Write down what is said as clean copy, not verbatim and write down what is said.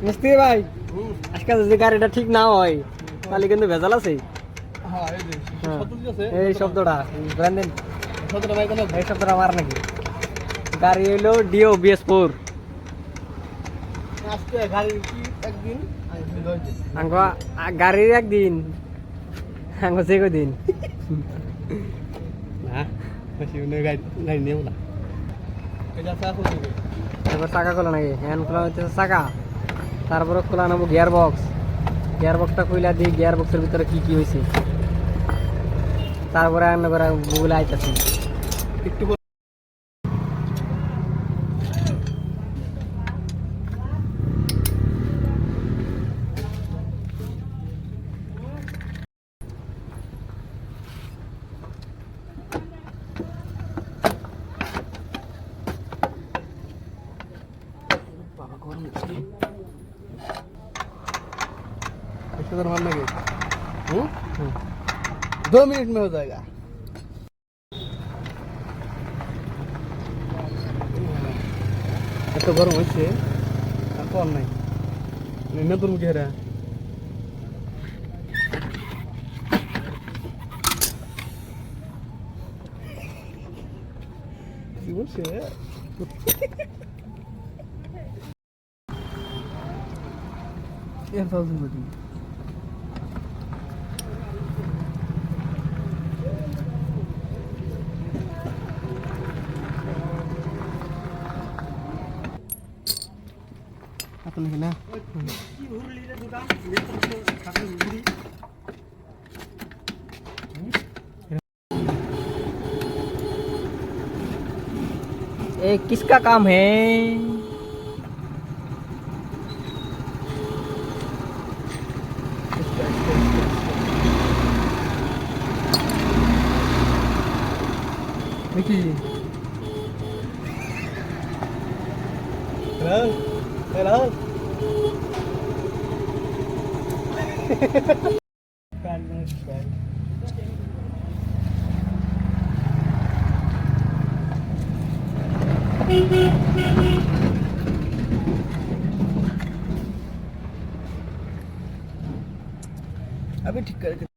মিস্ত্রি ভাই আজকাল যদি গাড়িটা ঠিক না হয় তাহলে কিন্তু ভেজাল আছে। এই শব্দটা ব্র্যান্ডেন এই শব্দটা আমার নাকি গাড়ি হইলো ডিও BS4 গাড়ির একদিন যে কদিন এবার চাকা খোলা নাকি হ্যান্ড খোলা হচ্ছে চাকা, তারপরে খোলা নেবো গিয়ার বক্সটা খুইলা দিই গিয়ার বক্সের ভিতরে কি কি হয়েছে, তারপরে গুগলে আইতাছি একটু मान लगे 2 मिनट में हो जाएगा। এত গরম হচ্ছে আর কম নাই নতুন মুখে কি বলছে ये किसका काम है? देखिए हेलो अभी ठीक कर